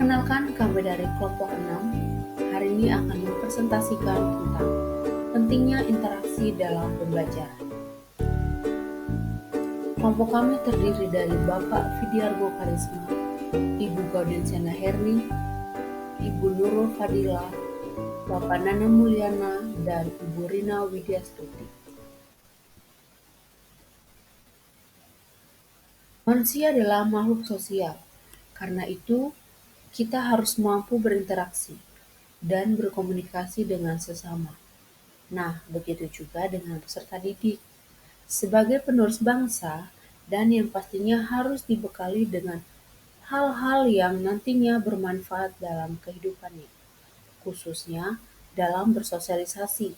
Perkenalkan, kami dari kelompok 6 hari ini akan mempresentasikan tentang pentingnya interaksi dalam pembelajaran. Kelompok kami terdiri dari Bapak Fidiargo Karisma, Ibu Gaudensiana Herni, Ibu Nurul Fadila, Bapak Nana Mulyana, dan Ibu Rina Widyastuti. Manusia adalah makhluk sosial, karena itu kita harus mampu berinteraksi dan berkomunikasi dengan sesama. Nah, begitu juga dengan peserta didik. Sebagai penerus bangsa, dan yang pastinya harus dibekali dengan hal-hal yang nantinya bermanfaat dalam kehidupannya, khususnya dalam bersosialisasi.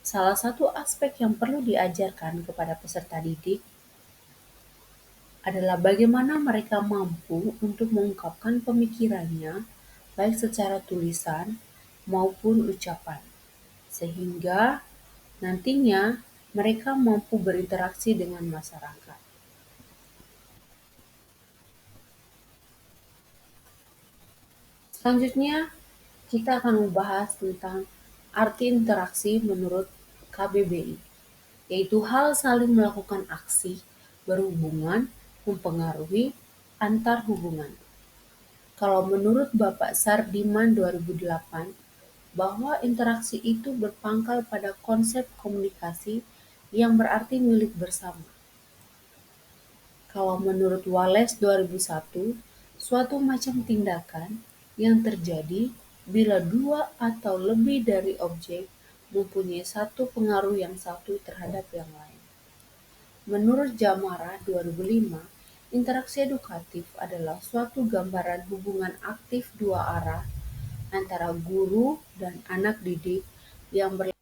Salah satu aspek yang perlu diajarkan kepada peserta didik adalah bagaimana mereka mampu untuk mengungkapkan pemikirannya, baik secara tulisan maupun ucapan, sehingga nantinya mereka mampu berinteraksi dengan masyarakat. Selanjutnya, kita akan membahas tentang arti interaksi menurut KBBI, yaitu hal saling melakukan aksi berhubungan mempengaruhi antar hubungan. Kalau menurut Bapak Sardiman 2008, bahwa interaksi itu berpangkal pada konsep komunikasi yang berarti milik bersama. Kalau menurut Wallace 2001, suatu macam tindakan yang terjadi bila dua atau lebih dari objek mempunyai satu pengaruh yang satu terhadap yang lain. Menurut Jamara 2005, interaksi edukatif adalah suatu gambaran hubungan aktif dua arah antara guru dan anak didik yang berlaku.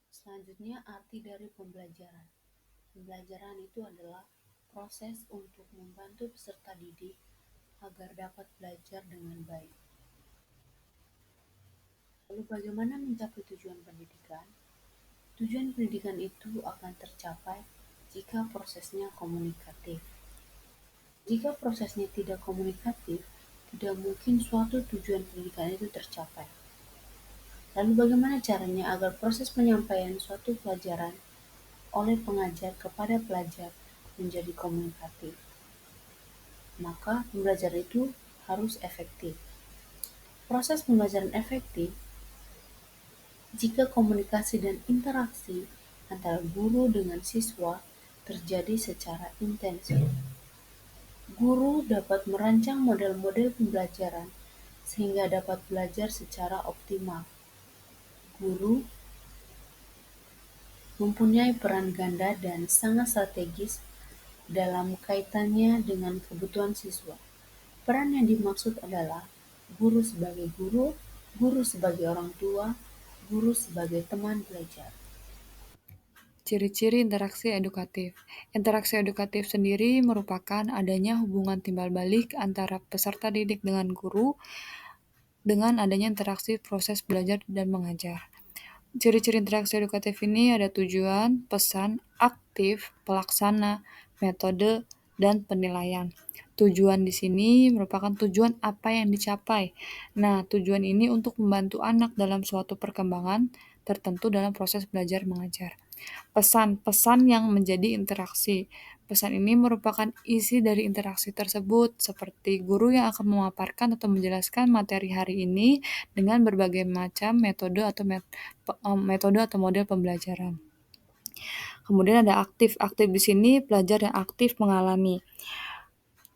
Selanjutnya, arti dari pembelajaran. Pembelajaran itu adalah proses untuk membantu peserta didik agar dapat belajar dengan baik. Lalu bagaimana mencapai tujuan pendidikan? Tujuan pendidikan itu akan tercapai jika prosesnya komunikatif. Jika prosesnya tidak komunikatif, tidak mungkin suatu tujuan pendidikan itu tercapai. Lalu bagaimana caranya agar proses penyampaian suatu pelajaran oleh pengajar kepada pelajar menjadi komunikatif? Maka pembelajaran itu harus efektif. Proses pembelajaran efektif jika komunikasi dan interaksi antara guru dengan siswa terjadi secara intensif. Guru dapat merancang model-model pembelajaran sehingga dapat belajar secara optimal. Guru mempunyai peran ganda dan sangat strategis dalam kaitannya dengan kebutuhan siswa. Peran yang dimaksud adalah guru sebagai guru, guru sebagai orang tua, guru sebagai teman belajar. Ciri-ciri interaksi edukatif. Interaksi edukatif sendiri merupakan adanya hubungan timbal balik antara peserta didik dengan guru dengan adanya interaksi proses belajar dan mengajar. Ciri-ciri interaksi edukatif ini ada tujuan, pesan, aktif, pelaksana, metode, dan penilaian. Tujuan di sini merupakan tujuan apa yang dicapai. Nah, tujuan ini untuk membantu anak dalam suatu perkembangan tertentu dalam proses belajar mengajar. Pesan-pesan yang menjadi interaksi. Pesan ini merupakan isi dari interaksi tersebut, seperti guru yang akan memaparkan atau menjelaskan materi hari ini dengan berbagai macam metode atau model pembelajaran. Kemudian ada aktif. Aktif di sini pelajar yang aktif mengalami.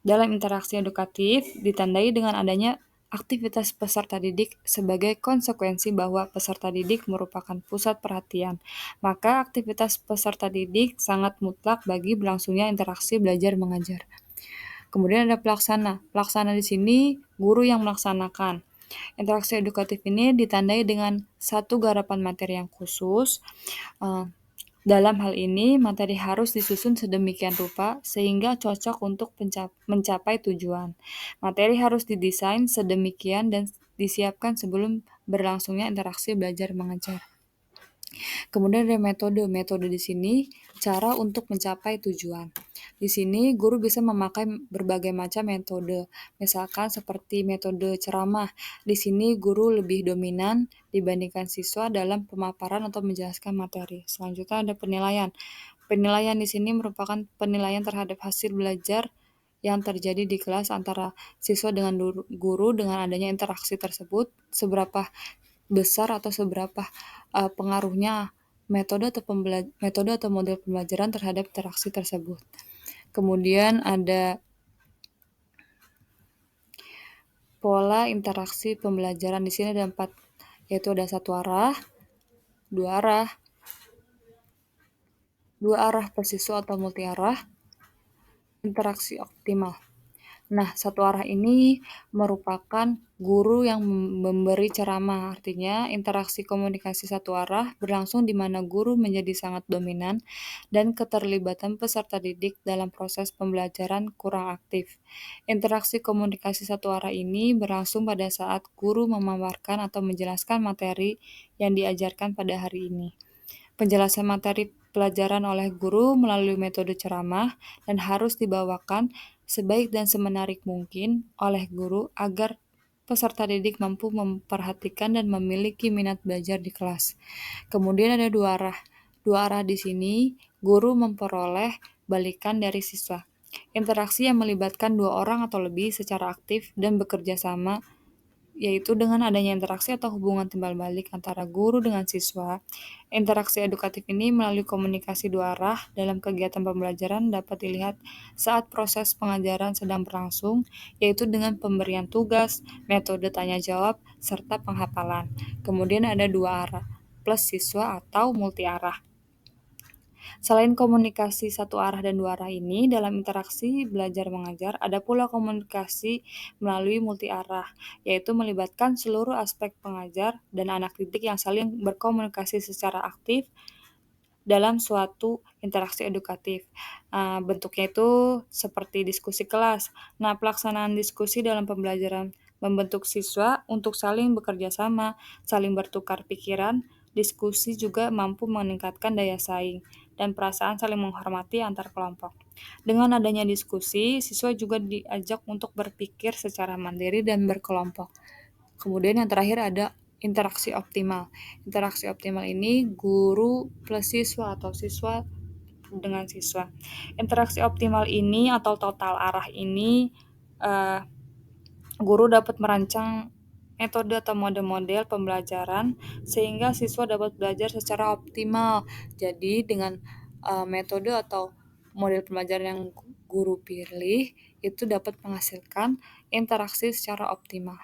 Dalam interaksi edukatif ditandai dengan adanya aktivitas peserta didik sebagai konsekuensi bahwa peserta didik merupakan pusat perhatian. Maka aktivitas peserta didik sangat mutlak bagi berlangsungnya interaksi belajar mengajar. Kemudian ada pelaksana. Pelaksana di sini guru yang melaksanakan. Interaksi edukatif ini ditandai dengan satu garapan materi yang khusus. Dalam hal ini, materi harus disusun sedemikian rupa sehingga cocok untuk mencapai tujuan. Materi harus didesain sedemikian dan disiapkan sebelum berlangsungnya interaksi belajar mengajar. Kemudian ada metode. Metode di sini cara untuk mencapai tujuan. Di sini guru bisa memakai berbagai macam metode. Misalkan seperti metode ceramah. Di sini guru lebih dominan dibandingkan siswa dalam pemaparan atau menjelaskan materi. Selanjutnya ada penilaian. Penilaian di sini merupakan penilaian terhadap hasil belajar yang terjadi di kelas antara siswa dengan guru dengan adanya interaksi tersebut, seberapa besar atau seberapa pengaruhnya metode atau model pembelajaran terhadap interaksi tersebut. Kemudian ada pola interaksi pembelajaran. Di sini ada 4, yaitu ada satu arah, dua arah, dua arah per siswa atau multi arah, interaksi optimal. Nah, satu arah ini merupakan guru yang memberi ceramah, artinya interaksi komunikasi satu arah berlangsung di mana guru menjadi sangat dominan dan keterlibatan peserta didik dalam proses pembelajaran kurang aktif. Interaksi komunikasi satu arah ini berlangsung pada saat guru memaparkan atau menjelaskan materi yang diajarkan pada hari ini. Penjelasan materi pelajaran oleh guru melalui metode ceramah dan harus dibawakan sebaik dan semenarik mungkin oleh guru agar peserta didik mampu memperhatikan dan memiliki minat belajar di kelas. Kemudian ada dua arah. Dua arah di sini, guru memperoleh balikan dari siswa. Interaksi yang melibatkan dua orang atau lebih secara aktif dan bekerja sama, yaitu dengan adanya interaksi atau hubungan timbal balik antara guru dengan siswa. Interaksi edukatif ini melalui komunikasi dua arah dalam kegiatan pembelajaran dapat dilihat saat proses pengajaran sedang berlangsung, yaitu dengan pemberian tugas, metode tanya jawab, serta penghafalan. Kemudian ada dua arah, plus siswa atau multi arah. Selain komunikasi satu arah dan dua arah ini, dalam interaksi belajar mengajar, ada pula komunikasi melalui multi arah, yaitu melibatkan seluruh aspek pengajar dan anak didik yang saling berkomunikasi secara aktif dalam suatu interaksi edukatif. Bentuknya itu seperti diskusi kelas. Nah, pelaksanaan diskusi dalam pembelajaran membentuk siswa untuk saling bekerja sama, saling bertukar pikiran. Diskusi juga mampu meningkatkan daya saing dan perasaan saling menghormati antar kelompok. Dengan adanya diskusi, siswa juga diajak untuk berpikir secara mandiri dan berkelompok. Kemudian yang terakhir ada interaksi optimal. Interaksi optimal ini guru plus siswa atau siswa dengan siswa. Interaksi optimal ini atau total arah ini guru dapat merancang metode atau model-model pembelajaran sehingga siswa dapat belajar secara optimal. Jadi dengan metode atau model pembelajaran yang guru pilih itu dapat menghasilkan interaksi secara optimal.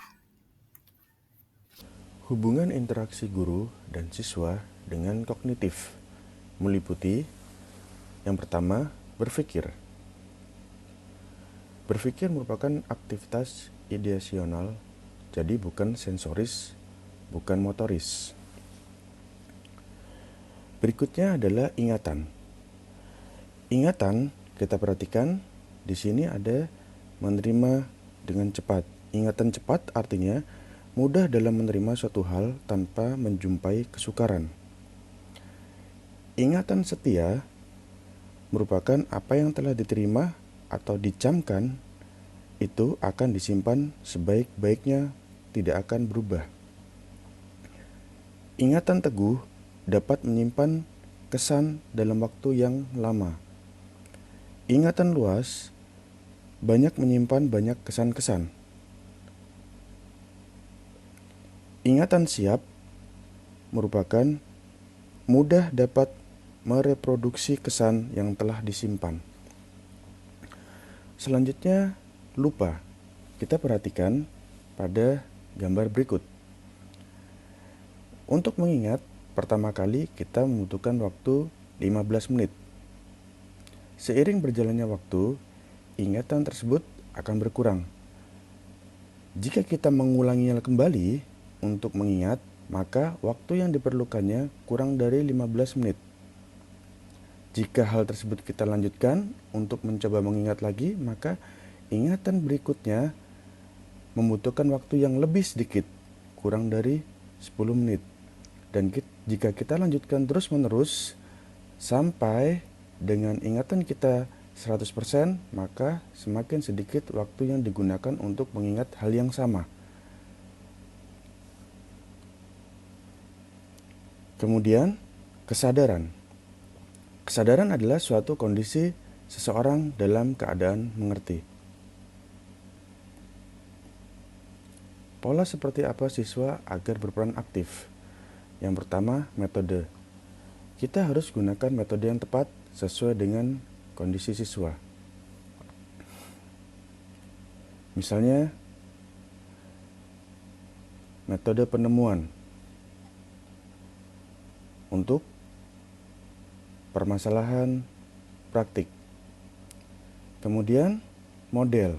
Hubungan interaksi guru dan siswa dengan kognitif meliputi yang pertama, berpikir. Berpikir merupakan aktivitas ideasional, jadi bukan sensoris, bukan motoris. Berikutnya adalah ingatan. Ingatan, kita perhatikan di sini ada menerima dengan cepat. Ingatan cepat artinya mudah dalam menerima suatu hal tanpa menjumpai kesukaran. Ingatan setia merupakan apa yang telah diterima atau dicamkan itu akan disimpan sebaik-baiknya, tidak akan berubah. Ingatan teguh dapat menyimpan kesan dalam waktu yang lama. Ingatan luas banyak menyimpan banyak kesan-kesan. Ingatan siap merupakan mudah dapat mereproduksi kesan yang telah disimpan. Selanjutnya, lupa. Kita perhatikan pada gambar berikut. Untuk mengingat, pertama kali kita membutuhkan waktu 15 menit. Seiring berjalannya waktu, ingatan tersebut akan berkurang. Jika kita mengulanginya kembali untuk mengingat, maka waktu yang diperlukannya kurang dari 15 menit. Jika hal tersebut kita lanjutkan untuk mencoba mengingat lagi, maka ingatan berikutnya membutuhkan waktu yang lebih sedikit, kurang dari 10 menit. Jika kita lanjutkan terus-menerus sampai dengan ingatan kita 100%, maka semakin sedikit waktu yang digunakan untuk mengingat hal yang sama. Kemudian, kesadaran. Kesadaran adalah suatu kondisi seseorang dalam keadaan mengerti. Pola seperti apa siswa agar berperan aktif? Yang pertama, metode. Kita harus gunakan metode yang tepat sesuai dengan kondisi siswa. Misalnya, metode penemuan untuk permasalahan praktik. Kemudian, model.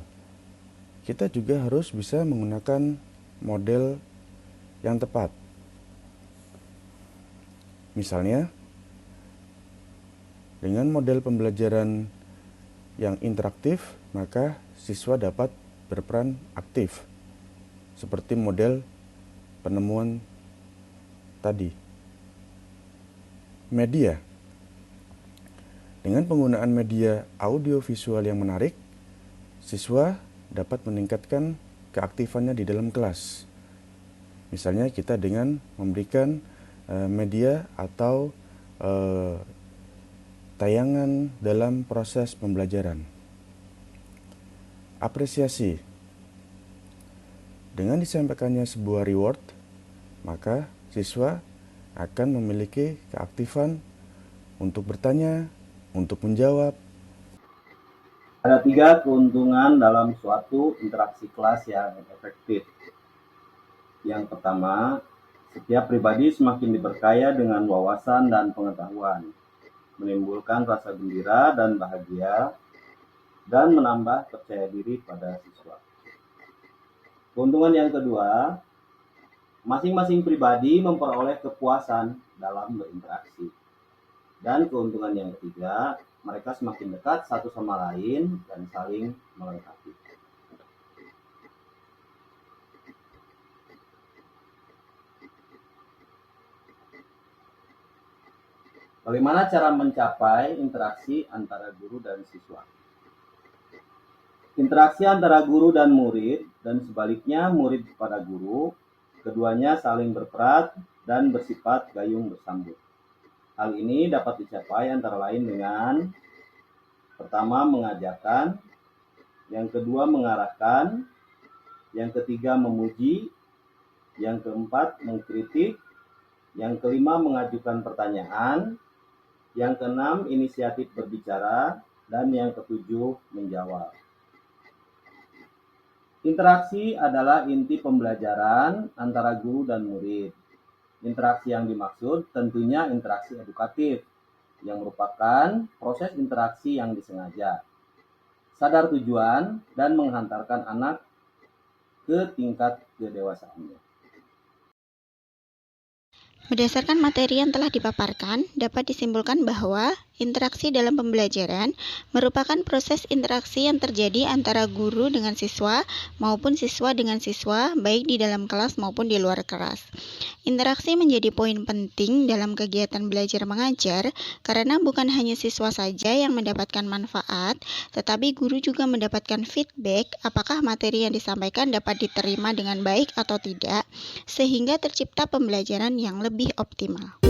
Kita juga harus bisa menggunakan model yang tepat. Misalnya, dengan model pembelajaran yang interaktif, maka siswa dapat berperan aktif, seperti model penemuan tadi. Media. Dengan penggunaan media audiovisual yang menarik, siswa dapat meningkatkan keaktifannya di dalam kelas. Misalnya kita dengan memberikan media atau tayangan dalam proses pembelajaran. Apresiasi. Dengan disampaikannya sebuah reward, maka siswa akan memiliki keaktifan untuk bertanya, untuk menjawab. Ada 3 keuntungan dalam suatu interaksi kelas yang efektif. Yang pertama, setiap pribadi semakin diperkaya dengan wawasan dan pengetahuan, menimbulkan rasa gembira dan bahagia, dan menambah percaya diri pada siswa. Keuntungan yang kedua, masing-masing pribadi memperoleh kepuasan dalam berinteraksi. Dan keuntungan yang ketiga, mereka semakin dekat satu sama lain dan saling melengkapi. Bagaimana cara mencapai interaksi antara guru dan siswa? Interaksi antara guru dan murid, dan sebaliknya murid kepada guru, keduanya saling berperan dan bersifat gayung bersambut. Hal ini dapat dicapai antara lain dengan pertama mengajarkan, yang kedua mengarahkan, yang ketiga memuji, yang keempat mengkritik, yang kelima mengajukan pertanyaan, yang keenam inisiatif berbicara, dan yang ketujuh menjawab. Interaksi adalah inti pembelajaran antara guru dan murid. Interaksi yang dimaksud tentunya interaksi edukatif, yang merupakan proses interaksi yang disengaja, sadar tujuan, dan menghantarkan anak ke tingkat kedewasaannya. Berdasarkan materi yang telah dipaparkan, dapat disimpulkan bahwa interaksi dalam pembelajaran merupakan proses interaksi yang terjadi antara guru dengan siswa maupun siswa dengan siswa, baik di dalam kelas maupun di luar kelas. Interaksi menjadi poin penting dalam kegiatan belajar mengajar karena bukan hanya siswa saja yang mendapatkan manfaat, tetapi guru juga mendapatkan feedback apakah materi yang disampaikan dapat diterima dengan baik atau tidak, sehingga tercipta pembelajaran yang lebih optimal.